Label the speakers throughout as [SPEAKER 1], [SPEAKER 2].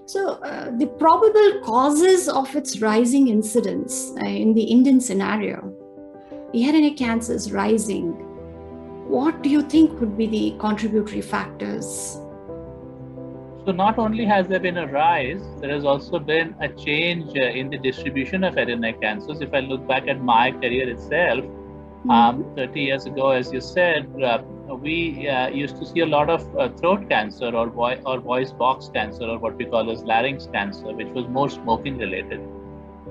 [SPEAKER 1] So, the probable causes of its rising incidence in the Indian scenario, the head and neck cancer is rising. What do you think would be the contributory factors?
[SPEAKER 2] So not only has there been a rise, there has also been a change in the distribution of head and neck cancers. If I look back at my career itself, 30 years ago, as you said, we used to see a lot of throat cancer or voice box cancer, or what we call as larynx cancer, which was more smoking related.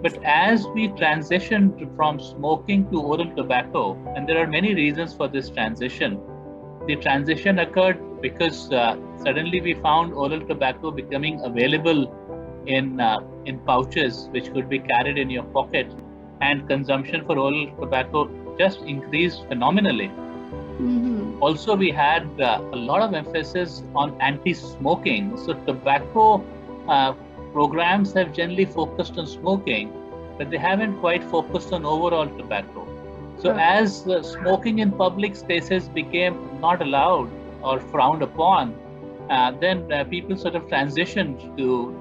[SPEAKER 2] But as we transitioned from smoking to oral tobacco, and there are many reasons for this transition, the transition occurred because suddenly we found oral tobacco becoming available in pouches, which could be carried in your pocket, and consumption for oral tobacco just increased phenomenally. Also, we had a lot of emphasis on anti-smoking. So tobacco programs have generally focused on smoking, but they haven't quite focused on overall tobacco. So as smoking in public spaces became not allowed or frowned upon, then people sort of transitioned to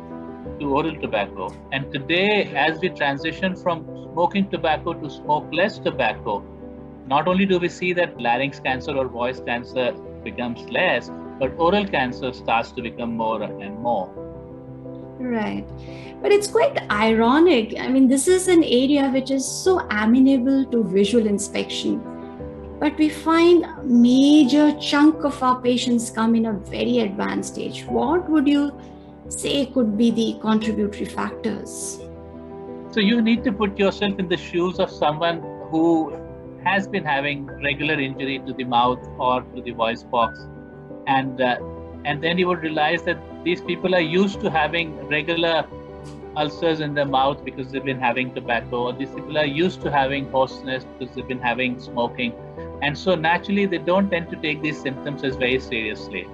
[SPEAKER 2] oral tobacco. And today, as we transition from smoking tobacco to smokeless tobacco, not only do we see that larynx cancer or voice cancer becomes less, but oral cancer starts to become more and more.
[SPEAKER 1] Right. But it's quite ironic. I mean, this is an area which is so amenable to visual inspection. But we find a major chunk of our patients come in a very advanced stage. What would you say could be the contributory factors?
[SPEAKER 2] So you need to put yourself in the shoes of someone who has been having regular injury to the mouth or to the voice box, and then you would realize that these people are used to having regular ulcers in their mouth because they've been having tobacco, or these people are used to having hoarseness because they've been having smoking, and so naturally they don't tend to take these symptoms as very seriously.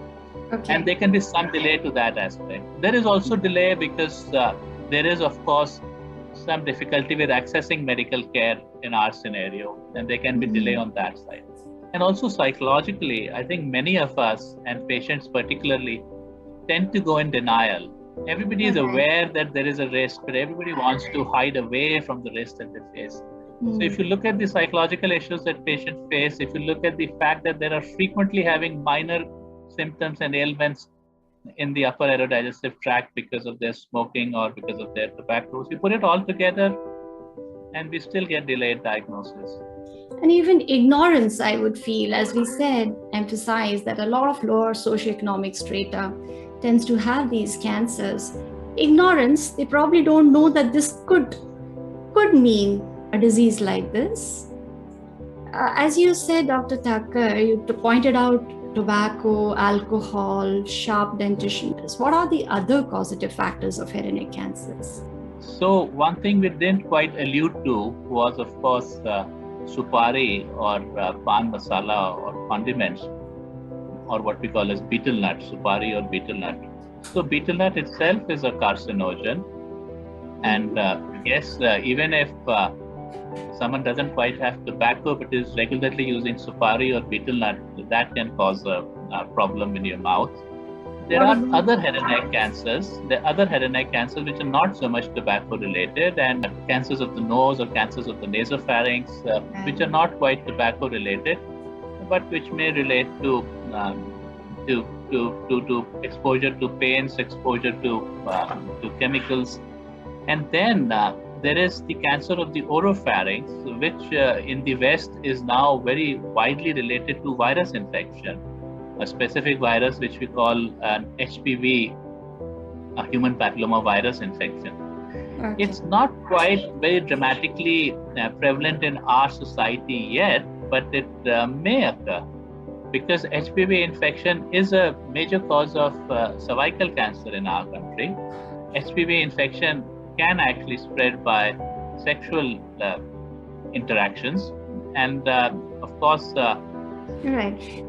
[SPEAKER 2] And there can be some delay to that aspect. There is also delay because there is, of course, some difficulty with accessing medical care in our scenario, and there can be delay on that side. And also psychologically, I think many of us, and patients particularly, tend to go in denial. Everybody is aware that there is a risk, but everybody wants to hide away from the risk that they face. So if you look at the psychological issues that patients face, if you look at the fact that they are frequently having minor symptoms and ailments in the upper aerodigestive tract because of their smoking or because of their tobacco, so you put it all together and we still get delayed diagnosis.
[SPEAKER 1] And even ignorance, I would feel, as we said, emphasize that a lot of lower socioeconomic strata tends to have these cancers. Ignorance, they probably don't know that this could mean a disease like this. As you said, Dr. Thakur, you pointed out tobacco, alcohol, sharp dentition. What are the other causative factors of head and neck cancers?
[SPEAKER 2] So one thing we didn't quite allude to was, of course, supari or pan masala or condiments, or what we call as betel nut, supari or betel nut. So betel nut itself is a carcinogen, and yes, even if someone doesn't quite have tobacco but is regularly using supari or betel nut, that can cause a problem in your mouth. There are other head and neck cancers. There are other head and neck cancers which are not so much tobacco related, and cancers of the nose or cancers of the nasopharynx, which are not quite tobacco related, but which may relate to exposure to paints, exposure to chemicals. And then there is the cancer of the oropharynx, which in the West is now very widely related to virus infection, a specific virus which we call an HPV, a human papilloma virus infection. It's not quite very dramatically prevalent in our society yet, but it may occur because HPV infection is a major cause of cervical cancer in our country. HPV infection can actually spread by sexual interactions, and of course.
[SPEAKER 1] Right.